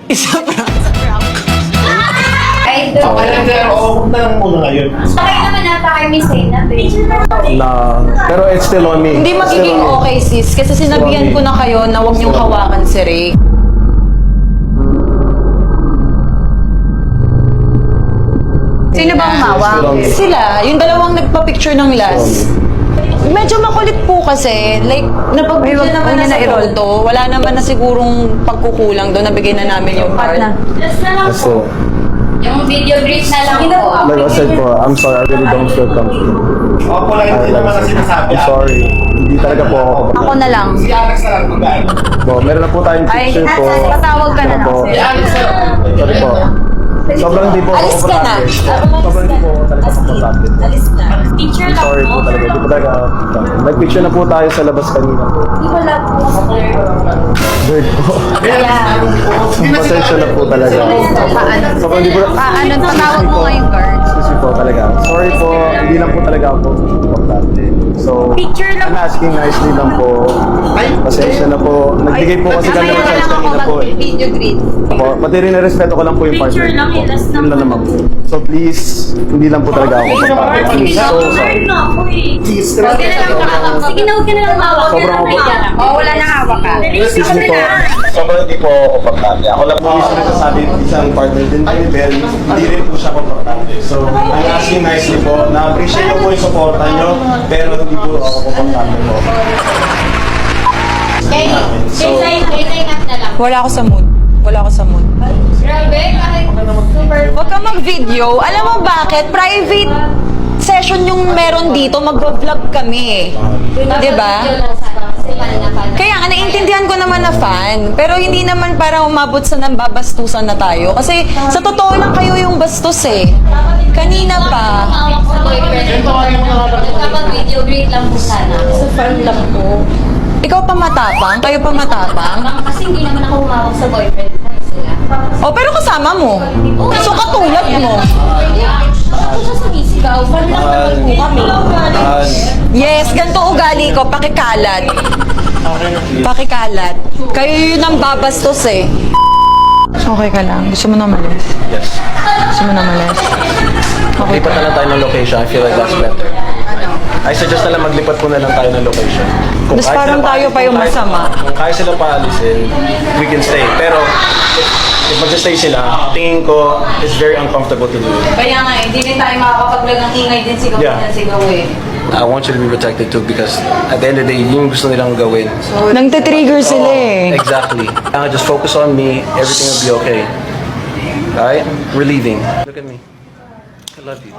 Isa prank. Ay, doon. Huwag na lang muna ngayon. Okay naman nata kay Miss Zayna, Na, pero it's still on me. Hindi magiging okay, sis. Kasi sinabihan ko na kayo na huwag niyong hawakan si Ray. Sino ba umawak? Sila. Yung dalawang nagpa-picture ng last. Medyo makulit po kasi. Like, napagbigyan naman na sa photo. Wala naman na sigurong pagkukulang doon. Nabigay na namin yung part. Last na lang po. So, Yung video brief na lang po. like I said po, I'm sorry, I really don't feel comfortable. Opo lang, hindi naman ang sinasabi. I'm sorry. Hindi talaga po ako Ako na lang. Si Alex na lang mag-ano. Meron na po tayong picture po. patawag ka na lang. Po. Si Alex na lang. Sorry po. Sobrang hindi po ako Alis ka na. komportable. Sobrang hindi po ako talaga komportable. Alis na. Picture I'm lang sorry po po. talaga. Hindi po talaga ako komportable. Nag-picture na po tayo sa labas kanina po. Hindi ko lang po. Bird po. Pasensya na po talaga. Sobrang hindi po Patawag mo nga yung guard. Excuse me po talaga. Sorry po. Hindi lang po talaga ako komportable. So, Picture lang. I'm asking nicely lang po. Pasensya na po. Nagbigay po kasi kami ng chance kanina po. Video grid. Ako, pati rin na-respeto ko lang po yung partner. Picture lang, ko. last Yun lang naman po. So please, hindi lang po talaga ako komportable. Please, so sorry. na ako eh. Please, Huwag ka na lang makakap. Sige na, huwag ka na lang mawag. Sobrang Oo, wala na hawak ka. Excuse me po. Sobrang hindi po ako komportable. Ako lang po mismo nagsasabi isang partner din kay Bell, hindi rin po siya komportable. So, I'm asking nicely po, na-appreciate ko po yung supporta nyo, pero hindi po ako komportable po. Na lang. Wala ako sa mood. Wala ako sa mood. Grabe, kahit super. Huwag ka mag-video. Alam mo bakit? Private session yung meron dito. Mag-vlog kami eh. Diba? Kaya nga, naiintindihan ko naman na fan. Pero hindi naman para umabot sa nambabastusan na tayo. Kasi sa totoo lang kayo yung bastos eh. Kanina pa. Nagkapag-video great lang po sana. Sa fan lang po. Ikaw pa matapang? Kayo pa matapang? Kasi hindi naman ako humawak sa boyfriend ko sila. O, pero kasama mo. So, katulad mo. Ako siya sumisigaw. Fan lang naman po kami. Yes, ganito ugali ko. Pakikalat. Pakikalat. Kayo yun ang babastos eh. Okay ka lang. Gusto mo na malis? Yes. Gusto mo na malis? Okay Lipat na lang tayo ng location. I feel like that's better. I suggest na lang maglipat po na lang tayo ng location. Tapos kaya parang sila tayo pa yung paalisin, masama. Kung kaya sila paalisin, we can stay. Pero, if mag-stay sila, tingin ko, it's very uncomfortable to do it. Kaya nga, hindi din tayo makakapaglag ng ingay din sigaw Yeah. ng sigaw eh. I want you to be protected too because at the end of the day, yung gusto nilang gawin. Nang-trigger sila eh. Exactly. Just focus on me, everything will be okay. Alright? We're leaving. Look at me. I love you.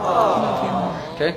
Okay?